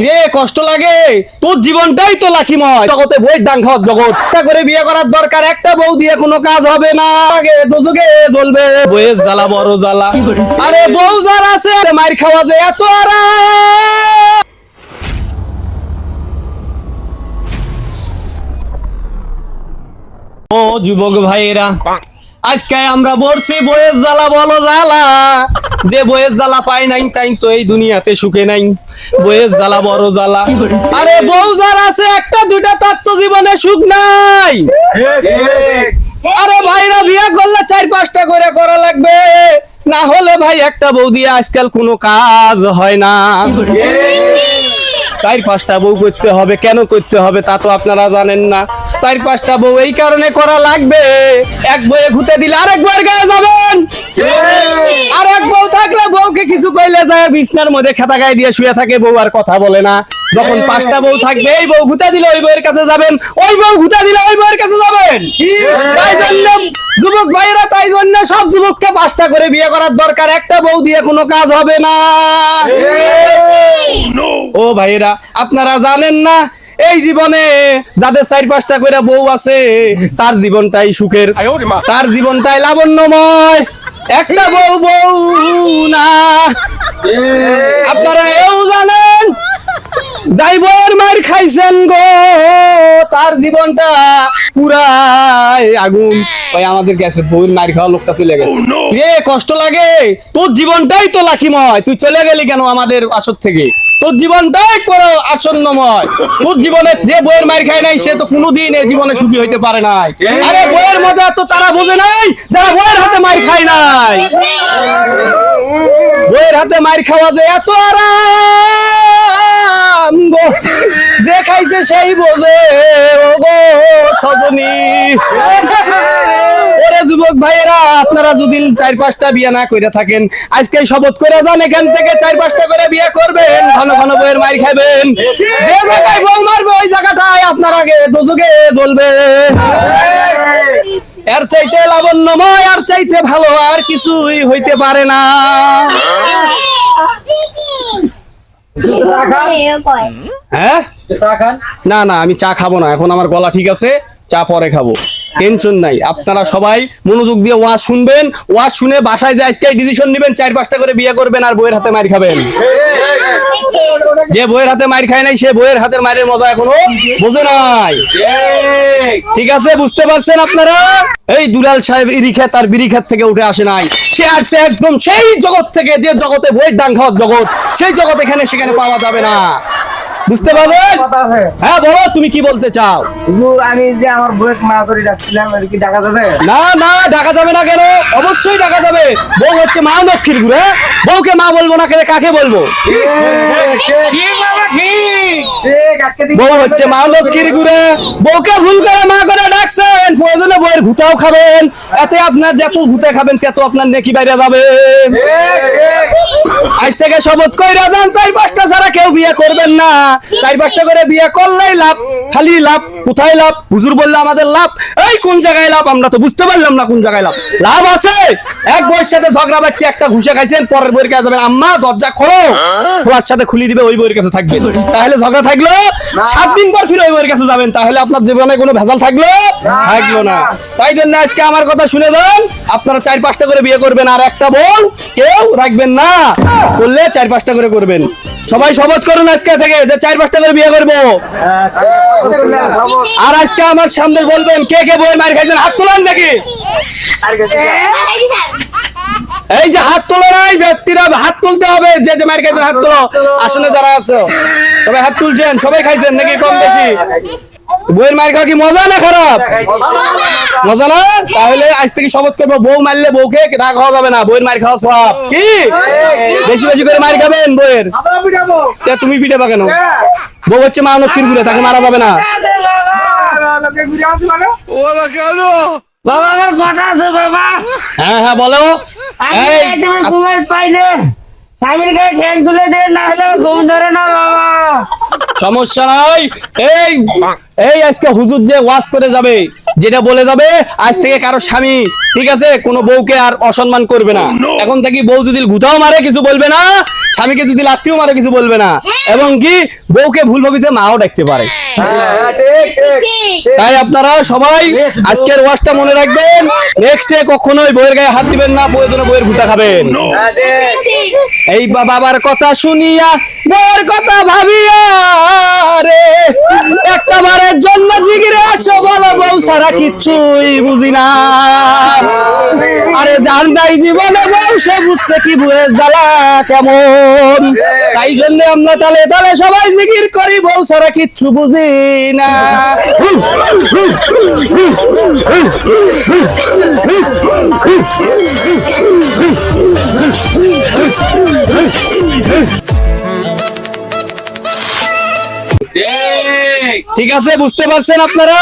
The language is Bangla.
রে কষ্ট লাগে, তোর জীবনটাই তো লাখিময়, জগতে বইয়ের ডাং খাওয়ার জগৎ। একটা করে বিয়ে করার দরকার, একটা বউ দিয়ে কোনো কাজ হবে না, আগে দুজুগে জ্বলবে বইয়ের জ্বালা বড় জ্বালা। আরে বউ যার আছে মার খাওয়া যায় এত আরাম। ও যুবক ভাইয়েরা, আজকে আমরা বলছি বইয়ের জ্বালা বলো জ্বালা। যে বইয়ের জ্বালা পায় নাই তাই তো এই দুনিয়াতে সুখে নাই, বইয়ের জ্বালা বড় জ্বালা। আরে বউ যার আছে একটা দুইটা তার তো জীবনে সুখ নাই। আরে ভাইরা বিয়ে করলে 4-5টা করে করা লাগবে, না হলে ভাই একটা বউ দিয়ে আজকাল কোনো কাজ হয় না। 4-5টা বউ করতে হবে, কেন করতে হবে তা তো আপনারা জানেন না। 4-5টা বউ এই কারণে করা লাগবে, এক বউয়ে ঘুতে দিলে আরেক বউয়ের গায়ে যাবেন। আর এক বউ থাকলে বউকে কিছু কইলে যায় বিছনার মধ্যে খেতা গায়ে দিয়ে শুয়ে থাকে, বউ আর কথা বলে না। যখন 5টা বউ থাকবে, এই বউ ঘুতে দিলে ওই বউয়ের কাছে যাবেন, ওই বউ ঘুতে দিলে ওই বউয়ের কাছে যাবেন। তাই জন্য যুবক ভাইরা, তাই জন্য সব যুবককে 5টা করে বিয়ে করার দরকার, একটা বউ দিয়ে কোনো কাজ হবে না। ও ভাইরা, আপনারা জানেন না এই জীবনে যাদের 4-5টা করে বউ আছে তার জীবনটাই সুখের, তার জীবনটাই লাবণ্যময়। একটা বউ বউ না। আপনারা এও জানেন যাই বউয়ের মার খাইছেন গো, তার জীবনটা পুরাই আগুন। ওই আমাদের গেছে বউয়ের মার খাওয়া লোকটা চলে গেছে। রে কষ্ট লাগে, তোর জীবনটাই তো লাখিময়, তুই চলে গেলি কেন আমাদের আসর থেকে? তোর জীবনটাই পুরো আসন্নময়। তোর জীবনে যে বইয়ের মার খায় নাই সে তো কোনোদিন এই জীবনে সুখী হইতে পারে নাই। আরে বইয়ের মজা তো তারা বোঝে নাই যারা বইয়ের হাতে মার খায় নাই। বইয়ের হাতে মার খাওয়া যায় এত আরাম গো, যে খাইছে সেই বোঝে ও গো সজনী। ওরে যুবক ভাইয়েরা, আপনারা যদি 4-5টা বিয়ে না করে থাকেন, আজকে শপথ করে যান এখান থেকে 4-5টা করে বিয়ে করবেন, ঘন ঘন বইয়ের মার খাবেন। যে জায়গায় বউ মারবে ওই জায়গাটায় আপনার আগে দুজুগে জ্বলবে। এর চাইতে লাবণ্যময়, আর চাইতে ভালো আর কিছুই হইতে পারে না। হ্যাঁ না না, আমি চা খাবো না এখন, আমার গলা ঠিক আছে, চা পরে খাবো, টেনশন নাই। আপনারা সবাই মনোযোগ দিয়ে ওয়াজ শুনবেন, ওয়াজ শুনে বাসায় যে আজকে ডিসিশন নেবেন 4-5টা করে বিয়ে করবেন আর বইয়ের হাতে মার খাবেন। যে বইয়ের হাতে মার খায় নাই সে বইয়ের হাতের মারের মজা এখনো বোঝে নাই। ঠিক আছে, বুঝতে পারছেন আপনারা? এই দুলাল সাহেব ইরি খেত আর বিড়ি খেত থেকে উঠে আসে নাই, সে আসছে একদম সেই জগৎ থেকে যে জগতে বইয়ের ডাং খাওয়ার জগৎ, সেই জগৎ এখানে সেখানে পাওয়া যাবে না। বুঝতে পারবেন? হ্যাঁ বলো, তুমি কি বলতে চাও? আমি যে আমার বউকে মা করে ডাকছিলাম, আর কি ডাকা যাবে? না না, ডাকা যাবে না কেন? অবশ্যই ডাকা যাবে। বউ হচ্ছে মা লক্ষ্মীর গুড়ে, বউকে মা বলবো না কেন, কাকে বলবো? বউ হচ্ছে মা লক্ষ্মীর গুড়ে, বউকে ভুল করে মা করে ডাকছেন, প্রয়োজনে বউয়ের ভুতাও খাবেন, এতে আপনার যত ভুতে খাবেন তত আপনার নেকি বাইরে যাবে। আজ থেকে শপথ কইরা যান 4-5টা ছাড়া কেউ বিয়ে করবেন না। 4-5টা করে বিয়ে করলেই লাভ, খালি লাভ। কোথায় লাভ? হুজুর বললো আমাদের লাভ, এই কোন জায়গায় লাভ আমরা তো বুঝতে পারলাম না কোন জায়গায় লাভ। লাভ আছে, এক বউয়ের সাথে ঝগড়া বাচ্চা একটা ঘুষে খাইছেন, পরের বউয়ের কাছে যাবেন, আম্মা দরজা খোলো, খোলার সাথে খুলি দিবে, ওই বউয়ের কাছে থাকবে, তাহলে ঝগড়া থাকলো। 7 দিন পর ফিরে ওই বউয়ের কাছে যাবেন, তাহলে আপনার জীবনে কোনো ভেজাল থাকলো থাকলো না। তাই জন্য আজকে আমার কথা শুনে যান, আপনারা 4-5টা করে বিয়ে করবেন আর একটা বউ কেউ রাখবেন না, করলে 4-5টা করে করবেন। সবাই শপথ করুন আজকে থেকে যে 4-5টা করে বিয়ে করবো। আর আজকে আমার সামনে বলবেন কে কে বউয়ের মার খাইছেন, হাত তোলেন নাকি? এই যে হাত তোলো নাই ব্যক্তিরা, হাত তুলতে হবে। যে যে মার খাইছেন হাত তোলো, আসলে যারা আছো সবাই হাত তুলছেন, সবাই খাইছেন নাকি কম বেশি? বউয়ের মার খাওয়া কি মজা না খারাপ? মজা না? তাহলে আজ থেকে শপথ করবো, বউ মারলে বউকে না খাওয়া যাবে না, বউয়ের মার খাওয়া সব কি বেশি বেশি করে মার খাবেন বউয়ের। তুমি পিটাবা কেন? বউ হচ্ছে মা লক্ষ্মীর গুড়ে, তাকে মারা যাবে না। বাবা আমার কথা আছে বাবা। হ্যাঁ হ্যাঁ বলো। ঘুমের পাইলে স্বামীর গায়ে ছেন তুলে দে, না হলে ঘুম ধরে না বাবা। সমস্যা নাই, এই এই আজকে হুজুর যে ওয়াজ করে যাবে যেটা বলে যাবে আজ থেকে কারো স্বামী, ঠিক আছে, কোনো বউকে আর অসম্মান করবে না। এখন থেকে বউ যদি গুতাও মারে কিছু বলবে না, স্বামীকে যদি লাত্তিও মারে কিছু বলবে না, এবং কি বউকে ভুল ভাবিতে মাও ডাকতে পারে। তাই আপনারা সবাই আজকের ওয়াজটা মনে রাখবেন, নেক্সট ডে কখনোই বউয়ের গায়ে হাত দিবেন না, প্রয়োজনে বউয়ের গুতা খাবেন। এই বাবার কথা শুনিয়া বউয়ের কথা ভাবিয়া রে, একটা বারের জন্য জিগিরে আসো বলো বউ সারা কিচ্ছুই বুঝি না। আরে জান নাই জীবনে বউ সে বুঝছে কি বউয়ের জ্বালা কেমন। তাই জন্য আমরা তালে তালে সবাই জিগির করি বউ সারা কিচ্ছু বুঝি না। ঠিক আছে, বুঝতে পারছেন আপনারা?